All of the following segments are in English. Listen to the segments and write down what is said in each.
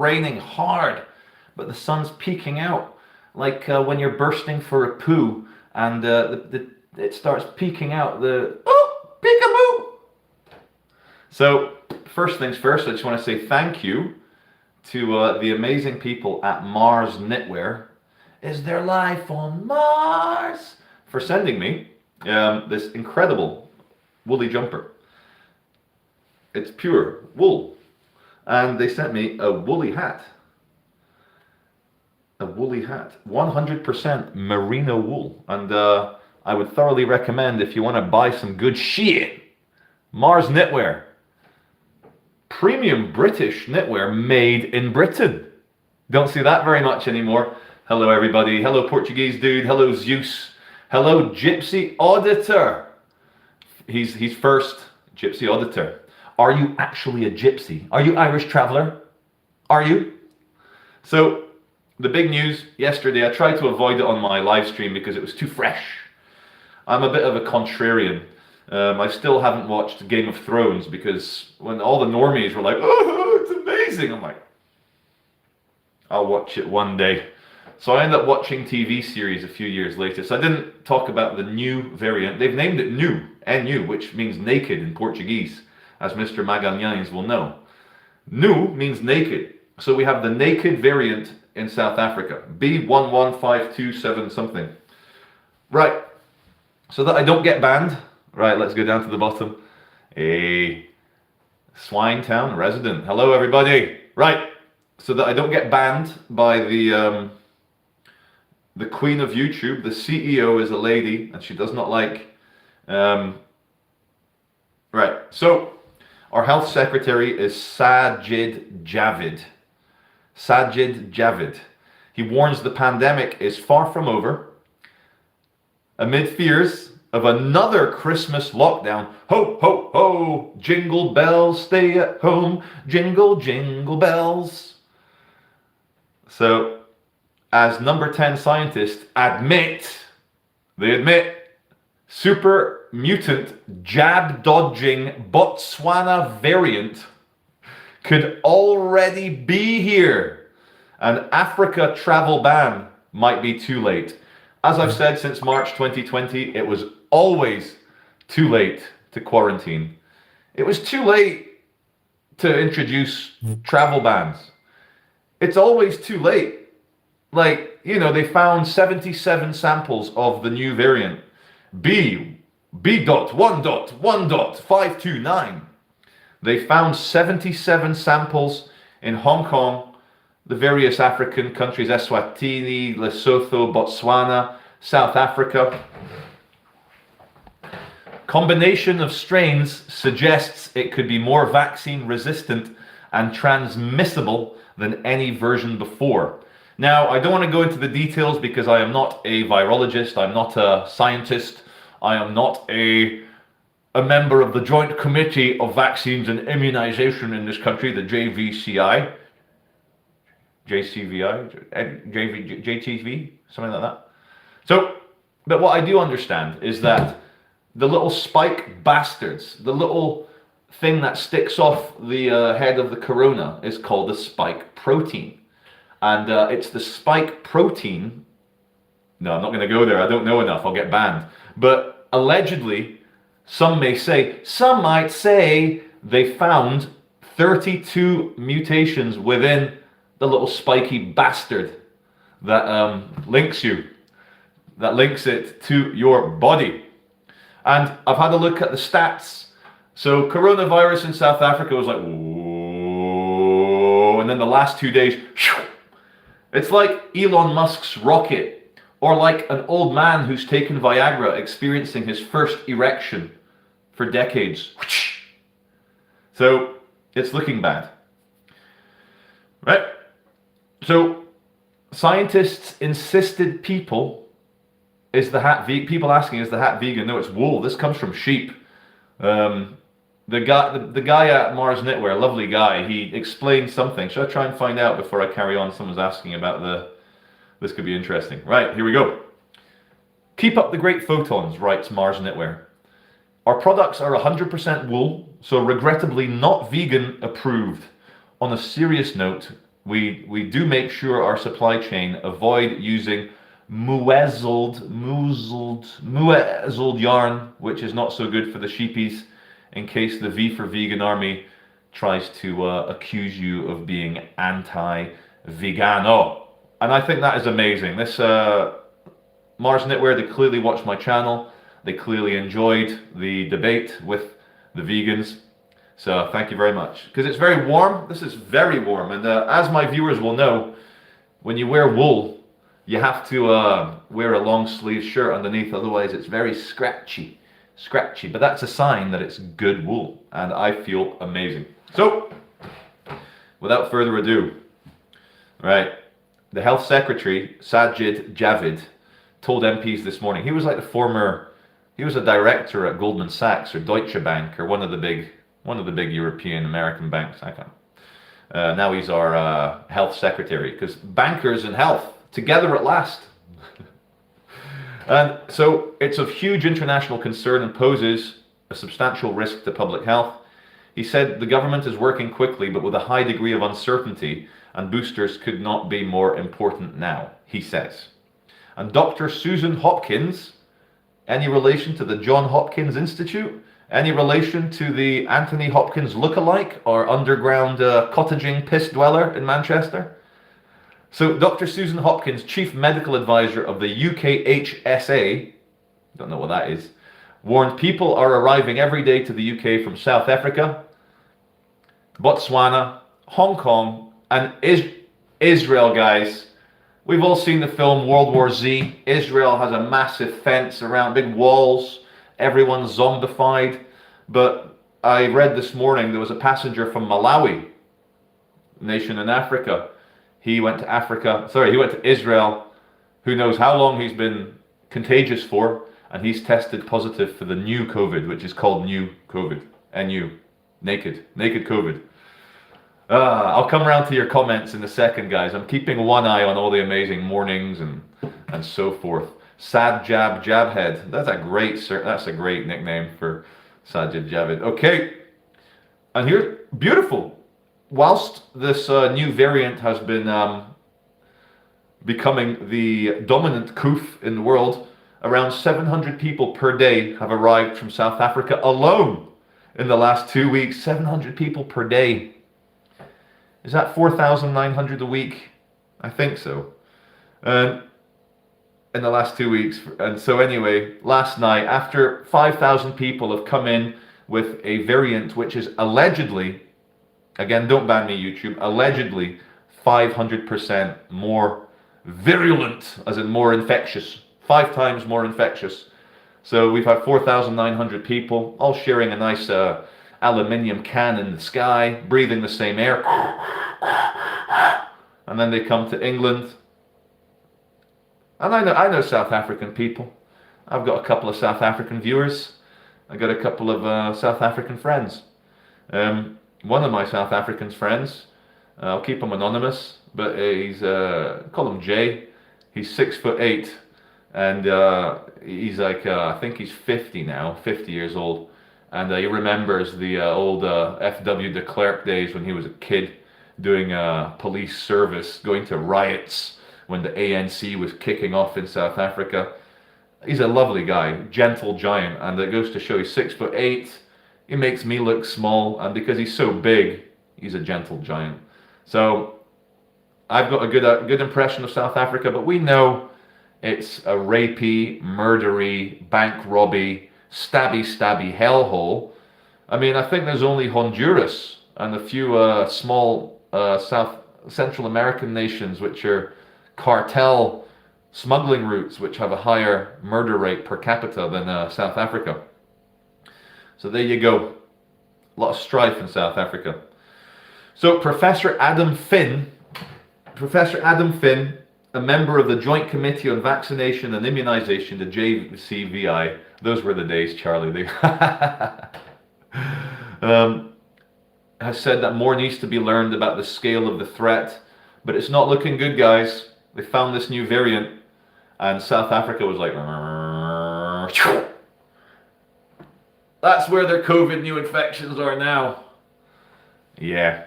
raining hard, but the sun's peeking out, like when you're bursting for a poo, and it starts peeking out peekaboo. So first things first, I just want to say thank you to the amazing people at Mars Knitwear. Is there life on Mars? For sending me this incredible woolly jumper. It's pure wool. And they sent me a woolly hat. A woolly hat. 100% merino wool. And I would thoroughly recommend, if you want to buy some good shit, Mars Knitwear. Premium British knitwear made in Britain. Don't see that very much anymore. Hello everybody. Hello Portuguese dude. Hello Zeus. Hello Gypsy Auditor. He's first. Gypsy Auditor. Are you actually a gypsy? Are you Irish traveller? Are you? So the big news yesterday, I tried to avoid it on my live stream because it was too fresh. I'm a bit of a contrarian. I still haven't watched Game of Thrones because when all the normies were like, oh, it's amazing, I'm like, I'll watch it one day. So I ended up watching TV series a few years later. So I didn't talk about the new variant. They've named it Nu, N-U, which means naked in Portuguese, as Mr. Magalhães will know. Nu means naked. So we have the naked variant in South Africa, B11527 something. Right, so that I don't get banned. Right, let's go down to the bottom. A Swinetown resident. Hello, everybody. Right, so that I don't get banned by the queen of YouTube. The CEO is a lady, and she does not like. Right, so our health secretary is Sajid Javid. Sajid Javid. He warns the pandemic is far from over. Amid fears of another Christmas lockdown. Ho, ho, ho, jingle bells, stay at home, jingle, jingle bells. So, as number 10 scientists admit, super mutant jab-dodging Botswana variant could already be here. An Africa travel ban might be too late. As I've said since March 2020, it was always too late to quarantine. It was too late to introduce travel bans. It's always too late. Like, you know, they found 77 samples of the new variant. B.1.1.529. They found 77 samples in Hong Kong, the various African countries, Eswatini, Lesotho, Botswana, South Africa. Combination of strains suggests it could be more vaccine resistant and transmissible than any version before. Now, I don't want to go into the details because I am not a virologist, I'm not a scientist, I am not a member of the Joint Committee of Vaccines and Immunization in this country, the JVCI, JTV, something like that. So, but what I do understand is that the little spike bastards, the little thing that sticks off the head of the corona is called the spike protein. And it's the spike protein. No, I'm not going to go there. I don't know enough. I'll get banned. But allegedly, some might say they found 32 mutations within the little spiky bastard that links it to your body. And I've had a look at the stats. So coronavirus in South Africa was like, whoa, and then the last 2 days, it's like Elon Musk's rocket, or like an old man who's taken Viagra experiencing his first erection for decades. So it's looking bad. Right? So scientists insisted people asking, is the hat vegan? No, it's wool. This comes from sheep. The guy at Mars Knitwear, lovely guy, he explained something. Should I try and find out before I carry on? Someone's asking about this could be interesting. Right, here we go. Keep up the great photons, writes Mars Knitwear. Our products are 100% wool, so regrettably not vegan approved. On a serious note, we do make sure our supply chain avoid using muezzled yarn, which is not so good for the sheepies, in case the V for Vegan Army tries to accuse you of being anti-vegano. And I think that is amazing. This Mars Knitwear, they clearly watched my channel. They clearly enjoyed the debate with the vegans. So thank you very much. Because it's very warm. This is very warm. And as my viewers will know, when you wear wool, you have to wear a long sleeve shirt underneath. Otherwise, it's very scratchy. But that's a sign that it's good wool. And I feel amazing. So, without further ado, right, the Health Secretary, Sajid Javid, told MPs this morning, he was like he was a director at Goldman Sachs or Deutsche Bank or one of the big European American banks. I can't. Now he's our health secretary, because bankers and health together at last. And so it's of huge international concern and poses a substantial risk to public health. He said the government is working quickly but with a high degree of uncertainty, and boosters could not be more important now, he says. And Dr. Susan Hopkins, any relation to the John Hopkins Institute? Any relation to the Anthony Hopkins lookalike or underground cottaging piss dweller in Manchester? So Dr. Susan Hopkins, Chief Medical Advisor of the UKHSA, don't know what that is, warned people are arriving every day to the UK from South Africa, Botswana, Hong Kong, and Israel, guys. We've all seen the film World War Z. Israel has a massive fence around, big walls. Everyone's zombified. But I read this morning there was a passenger from Malawi, nation in Africa. He went to Israel. Who knows how long he's been contagious for, and he's tested positive for the new COVID, which is called new COVID. NU. Naked COVID. I'll come around to your comments in a second, guys. I'm keeping one eye on all the amazing mornings and so forth. Sad Jabhead. That's a great nickname for Sajid Javid. Okay, and here, beautiful. Whilst this new variant has been becoming the dominant coof in the world, around 700 people per day have arrived from South Africa alone in the last 2 weeks. 700 people per day. Is that 4,900 a week? I think so. In the last 2 weeks. And so anyway, last night, after 5,000 people have come in with a variant which is allegedly, again, don't ban me, YouTube, allegedly 500% more virulent, as in more infectious, 5 times more infectious. So we've had 4,900 people all sharing a nice aluminium can in the sky, breathing the same air. And then they come to England. And I know South African people. I've got a couple of South African viewers. I got a couple of South African friends. One of my South African friends, I'll keep him anonymous, but he's call him Jay. He's 6'8", and he's like I think he's 50 now, 50 years old, and he remembers the old F.W. de Klerk days when he was a kid doing police service, going to riots when the ANC was kicking off in South Africa. He's a lovely guy, gentle giant, and it goes to show he's 6'8". He makes me look small, and because he's so big, he's a gentle giant. So I've got a good impression of South Africa, but we know it's a rapey, murdery, bank robby, stabby hellhole. I mean, I think there's only Honduras and a few small Central American nations which are cartel smuggling routes which have a higher murder rate per capita than South Africa. So there you go. A lot of strife in South Africa. So Professor Adam Finn, a member of the Joint Committee on Vaccination and Immunization, the JCVI, those were the days, Charlie, has said that more needs to be learned about the scale of the threat, but it's not looking good, guys. They found this new variant, and South Africa was like, that's where their COVID new infections are now. Yeah.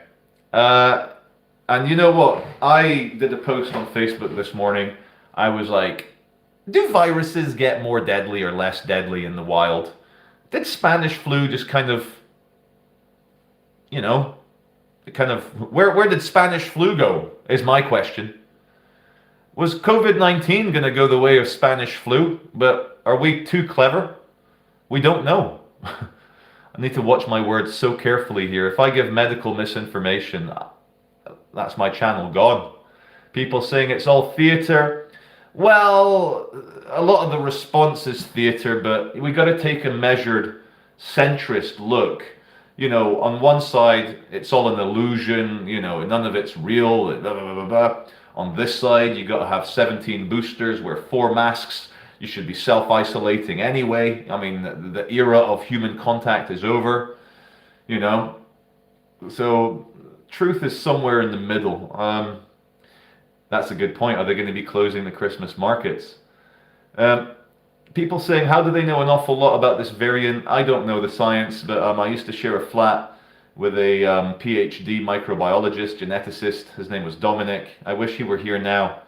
And you know what? I did a post on Facebook this morning. I was like, do viruses get more deadly or less deadly in the wild? Did Spanish flu just kind of, you know, where did Spanish flu go? Is my question. Was COVID-19 going to go the way of Spanish flu? But are we too clever? We don't know. I need to watch my words so carefully here. If I give medical misinformation, that's my channel gone. People saying it's all theatre. Well, a lot of the response is theatre, but we got to take a measured, centrist look. You know, on one side, it's all an illusion, you know, none of it's real, blah, blah, blah, blah. On this side, you got to have 17 boosters, wear 4 masks, you should be self-isolating anyway. I mean, the era of human contact is over, you know. So, truth is somewhere in the middle. That's a good point. Are they going to be closing the Christmas markets? People saying, how do they know an awful lot about this variant? I don't know the science, but I used to share a flat with a PhD microbiologist, geneticist. His name was Dominic. I wish he were here now.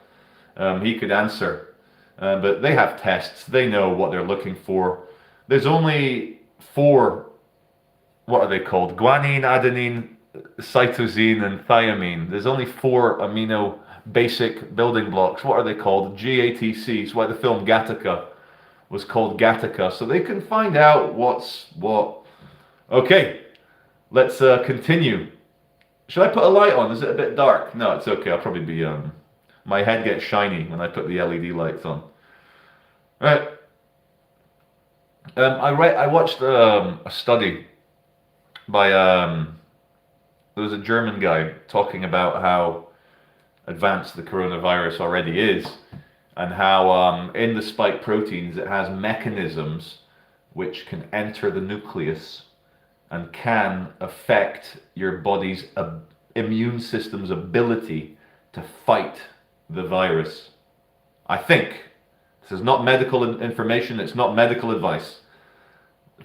He could answer. But they have tests. They know what they're looking for. There's only 4, what are they called? Guanine, adenine, cytosine, and thiamine. There's only 4 amino basic building blocks. What are they called? GATCs. Why the film Gattaca was called Gattaca, so they can find out what's what. Okay, let's continue. Should I put a light on? Is it a bit dark? No, it's okay. I'll probably be my head gets shiny when I put the LED lights on. Right. I watched a study by there was a German guy talking about how advanced the coronavirus already is, and how in the spike proteins it has mechanisms which can enter the nucleus and can affect your body's immune system's ability to fight the virus. I think. This is not medical information, it's not medical advice.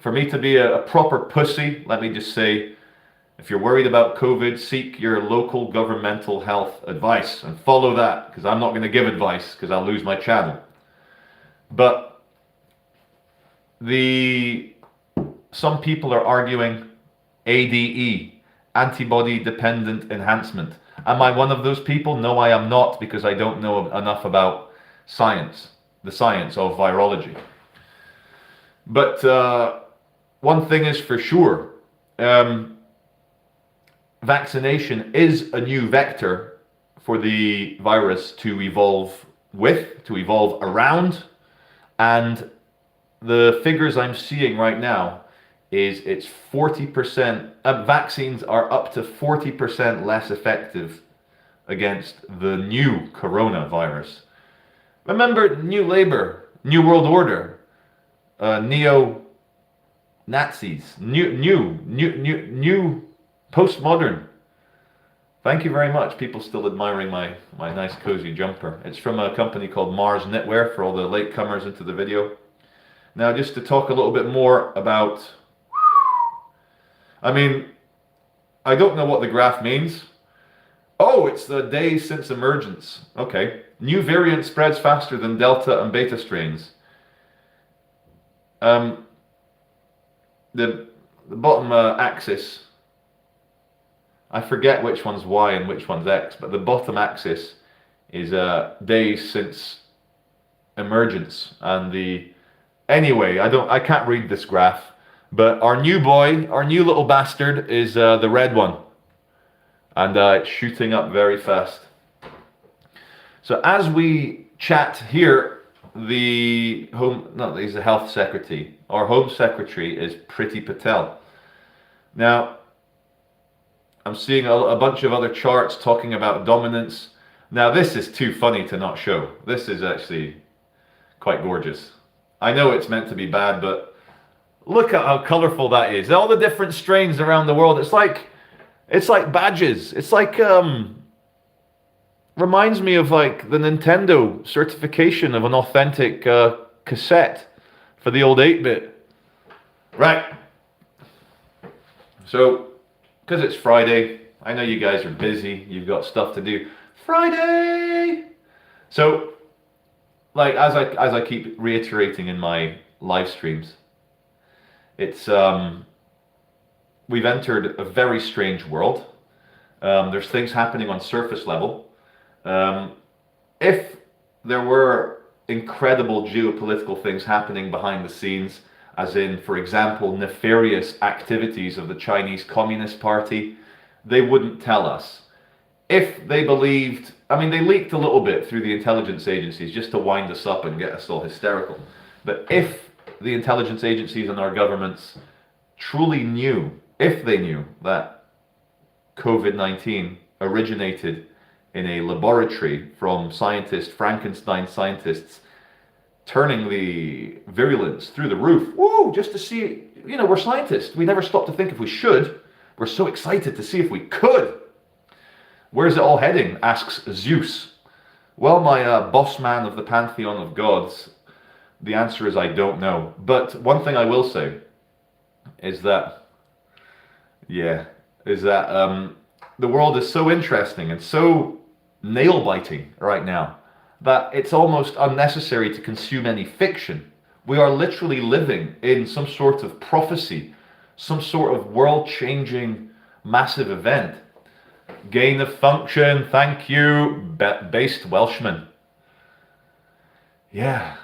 For me to be a proper pussy, let me just say, if you're worried about COVID, seek your local governmental health advice and follow that, because I'm not going to give advice because I'll lose my channel. But some people are arguing ADE, antibody dependent enhancement. Am I one of those people? No, I am not, because I don't know enough about science, the science of virology. But one thing is for sure, vaccination is a new vector for the virus to evolve with, to evolve around, and the figures I'm seeing right now is it's 40%, vaccines are up to 40% less effective against the new coronavirus. Remember New Labour, New World Order, neo-Nazis, new postmodern. Thank you very much. People still admiring my nice cozy jumper. It's from a company called Mars Knitwear for all the latecomers into the video. Now, just to talk a little bit more about, I mean, I don't know what the graph means. Oh, it's the days since emergence. Okay. New variant spreads faster than Delta and Beta strains. The bottom axis, I forget which one's Y and which one's X, but the bottom axis is days since emergence, and anyway, I can't read this graph, but our new boy, our new little bastard is the red one, and it's shooting up very fast. So as we chat here, he's the health secretary. Our home secretary is Priti Patel. Now, I'm seeing a bunch of other charts talking about dominance. Now, this is too funny to not show. This is actually quite gorgeous. I know it's meant to be bad, but look at how colorful that is. All the different strains around the world. It's like badges. It's like reminds me of like the Nintendo certification of an authentic cassette for the old 8-bit. Right. So, because it's Friday, I know you guys are busy. You've got stuff to do. Friday! So, like, as I keep reiterating in my live streams, it's, we've entered a very strange world. There's things happening on surface level. If there were incredible geopolitical things happening behind the scenes, as in, for example, nefarious activities of the Chinese Communist Party, they wouldn't tell us. If they believed, I mean, they leaked a little bit through the intelligence agencies just to wind us up and get us all hysterical. But if the intelligence agencies and our governments truly knew, if they knew that COVID-19 originated in a laboratory from Frankenstein scientists, turning the virulence through the roof, whoa, just to see, we're scientists. We never stop to think if we should. We're so excited to see if we could. Where's it all heading? Asks Zeus. Well, my boss man of the pantheon of gods, the answer is I don't know. But one thing I will say is that, the world is so interesting and so nail-biting right now that it's almost unnecessary to consume any fiction. We are literally living in some sort of prophecy, some sort of world-changing massive event. Gain of function, thank you, based Welshman. Yeah.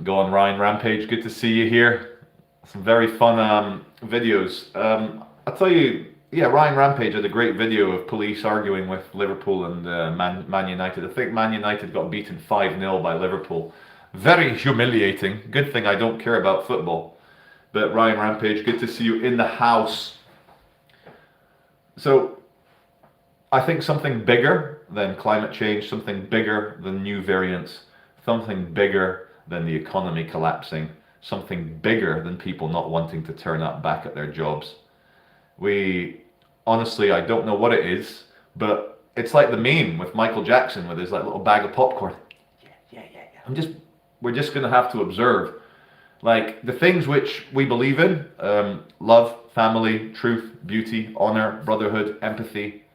Go on, Ryan Rampage, good to see you here. Some very fun videos. I'll tell you, Ryan Rampage had a great video of police arguing with Liverpool and Man United. I think Man United got beaten 5-0 by Liverpool. Very humiliating. Good thing I don't care about football. But Ryan Rampage, good to see you in the house. So, I think something bigger than climate change, something bigger than new variants, something bigger than the economy collapsing, something bigger than people not wanting to turn up back at their jobs. Honestly, I don't know what it is, but it's like the meme with Michael Jackson with his like little bag of popcorn. Yeah. We're just going to have to observe. Like the things which we believe in, love, family, truth, beauty, honor, brotherhood, empathy,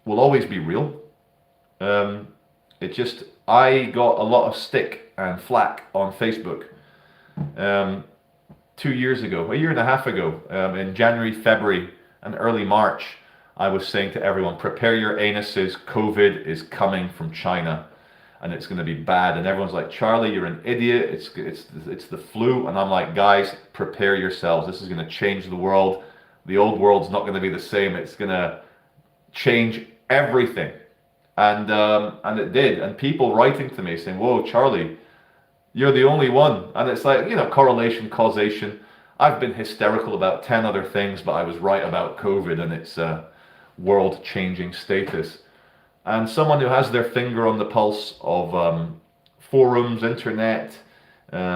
will always be real. I got a lot of stick and flack on Facebook 2 years ago, a year and a half ago, in January, February, and early March. I was saying to everyone, prepare your anuses, COVID is coming from China. And it's going to be bad, and everyone's like, Charlie, you're an idiot, it's the flu. And I'm like, guys, prepare yourselves, this is going to change the world. The old world's not going to be the same, it's going to change everything. And it did, and people writing to me saying, whoa, Charlie, you're the only one. And it's like, correlation, causation. I've been hysterical about 10 other things, but I was right about COVID and its world-changing status. And someone who has their finger on the pulse of forums, internet,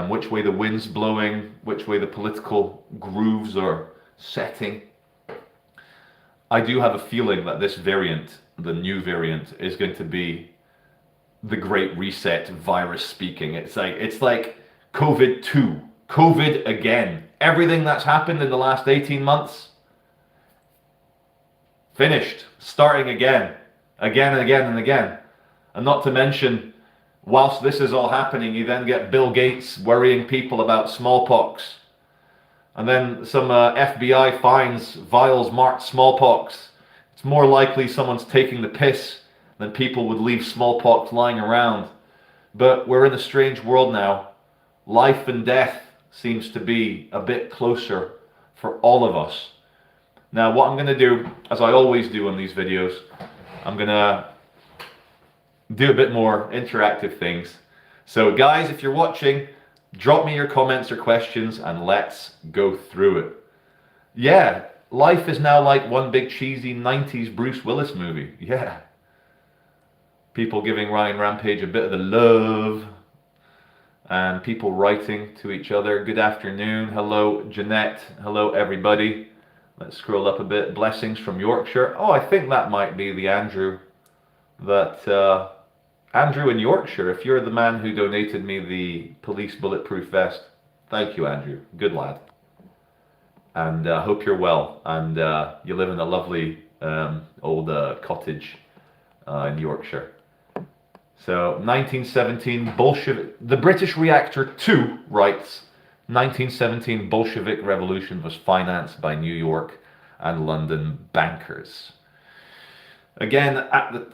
which way the wind's blowing, which way the political grooves are setting. I do have a feeling that this variant, the new variant, is going to be the Great Reset, virus speaking. It's like COVID 2, COVID again. Everything that's happened in the last 18 months, finished, starting again and again. And not to mention, whilst this is all happening, you then get Bill Gates worrying people about smallpox. And then some FBI finds vials marked smallpox. It's more likely someone's taking the piss than people would leave smallpox lying around. But we're in a strange world now. Life and death seems to be a bit closer for all of us. Now, what I'm going to do, as I always do on these videos, I'm going to do a bit more interactive things. So guys, if you're watching, drop me your comments or questions and let's go through it. Yeah, life is now like one big cheesy 90s Bruce Willis movie. Yeah. People giving Ryan Rampage a bit of the love. And people writing to each other. Good afternoon. Hello, Jeanette. Hello, everybody. Let's scroll up a bit. Blessings from Yorkshire. Oh, I think that might be the Andrew. Andrew in Yorkshire, if you're the man who donated me the police bulletproof vest. Thank you, Andrew. Good lad. and hope you're well, and you live in a lovely old cottage in Yorkshire. So 1917 Bolshevik, the British Reactor 2 writes, 1917 Bolshevik Revolution was financed by New York and London bankers. Again, at the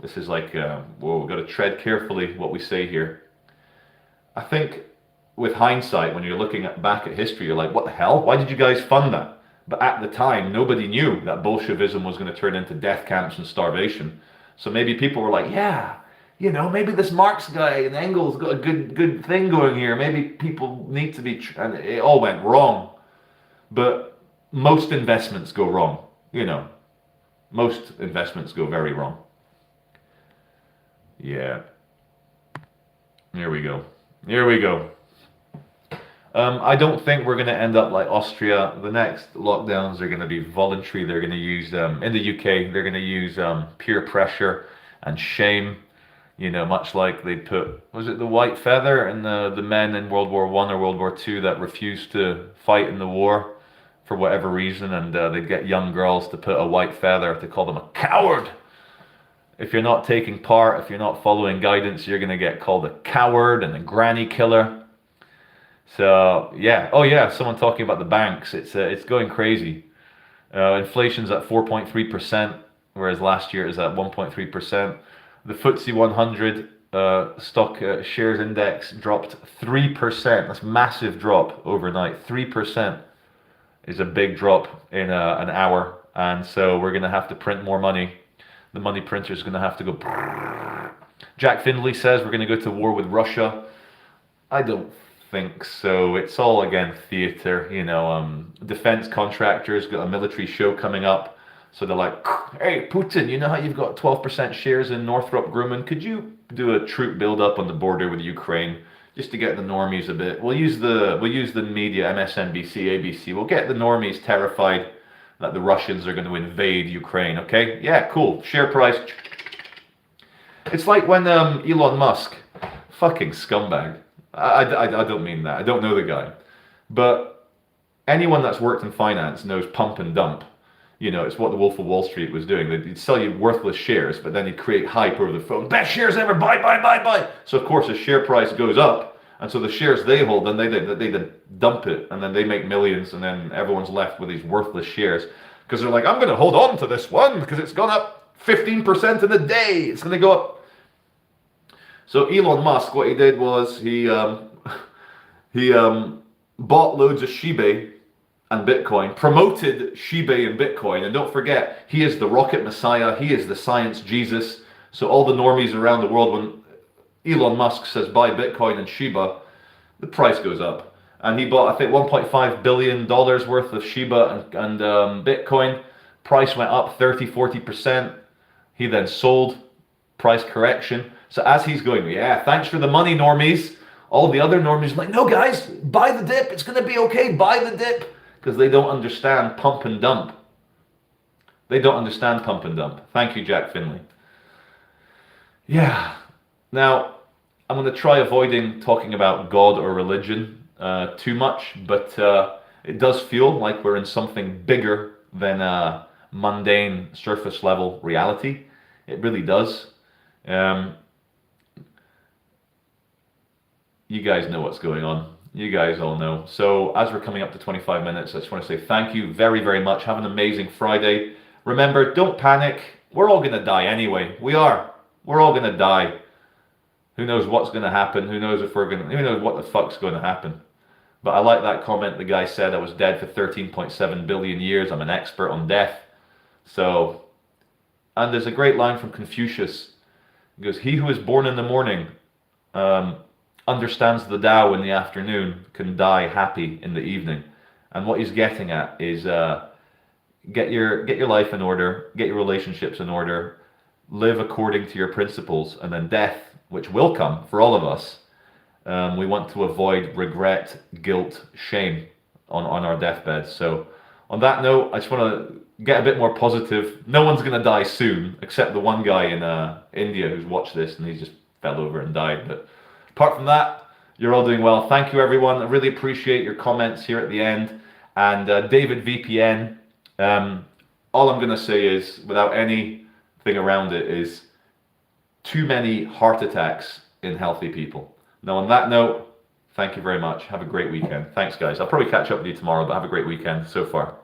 this is like, whoa, we've got to tread carefully what we say here. I think with hindsight, when you're looking back at history, you're like, what the hell? Why did you guys fund that? But at the time, nobody knew that Bolshevism was going to turn into death camps and starvation. So maybe people were like, yeah, you know, maybe this Marx guy and Engels got a good thing going here. Maybe people need to be, and it all went wrong. But most investments go wrong, you know. Most investments go very wrong. Yeah. Here we go. Here we go. I don't think we're going to end up like Austria. The next lockdowns are going to be voluntary. They're going to use, in the UK, they're going to use peer pressure and shame. You know, much like they put, was it the white feather and the men in World War I or World War II that refused to fight in the war for whatever reason, and they'd get young girls to put a white feather to call them a coward. If you're not taking part, if you're not following guidance, you're going to get called a coward and a granny killer. So yeah, oh yeah, someone talking about the banks. It's going crazy. Inflation's at 4.3%, whereas last year it was at 1.3%. The FTSE 100 stock shares index dropped 3%. That's a massive drop overnight. 3% is a big drop in an hour, and so we're going to have to print more money. The money printer is going to have to go. Jack Findlay says we're going to go to war with Russia. I don't think so. It's all, again, theater. You know, defense contractors got a military show coming up, so they're like, hey, Putin, you know how you've got 12% shares in Northrop Grumman? Could you do a troop build-up on the border with Ukraine just to get the normies a bit? We'll use the media, MSNBC, ABC. We'll get the normies terrified that the Russians are going to invade Ukraine, okay? Yeah, cool. Share price. It's like when Elon Musk, fucking scumbag. I don't mean that. I don't know the guy. But anyone that's worked in finance knows pump and dump. You know, it's what the Wolf of Wall Street was doing. They'd sell you worthless shares, but then he'd create hype over the phone. Best shares ever, buy, buy, buy, buy. So, of course, the share price goes up. And so the shares they hold, then they dump it, and then they make millions, and then everyone's left with these worthless shares. Because they're like, I'm going to hold on to this one because it's gone up 15% in a day. It's going to go up. So Elon Musk, what he did was he bought loads of Shiba and Bitcoin, promoted Shiba and Bitcoin, and don't forget, he is the rocket messiah, he is the science Jesus. So all the normies around the world, when Elon Musk says buy Bitcoin and Shiba, the price goes up. And he bought, I think, $1.5 billion worth of Shiba and Bitcoin. Price went up 30-40%. He then sold, price correction. So as he's going, yeah, thanks for the money, normies. All the other normies are like, no, guys, buy the dip. It's going to be okay. Buy the dip. Because they don't understand pump and dump. They don't understand pump and dump. Thank you, Jack Finley. Yeah. Now, I'm going to try avoiding talking about God or religion too much, but it does feel like we're in something bigger than mundane surface level reality. It really does. You guys know what's going on. You guys all know. So as we're coming up to 25 minutes, I just want to say thank you very, very much. Have an amazing Friday. Remember, don't panic. We're all going to die anyway. We are. We're all going to die. Who knows what's going to happen? Who knows if we're going to, who knows what the fuck's going to happen? But I like that comment the guy said, I was dead for 13.7 billion years. I'm an expert on death. So, and there's a great line from Confucius. He goes, he who is born in the morning understands the Tao in the afternoon can die happy in the evening. And what he's getting at is get your life in order, get your relationships in order, live according to your principles, and then death, which will come for all of us, we want to avoid regret, guilt, shame on our deathbed. So on that note, I just want to get a bit more positive. No one's going to die soon, except the one guy in India who's watched this and he just fell over and died. But apart from that, you're all doing well. Thank you, everyone. I really appreciate your comments here at the end. and David VPN. All I'm going to say is, without anything around it, is too many heart attacks in healthy people. Now, on that note, thank you very much. Have a great weekend. Thanks, guys. I'll probably catch up with you tomorrow, but have a great weekend so far.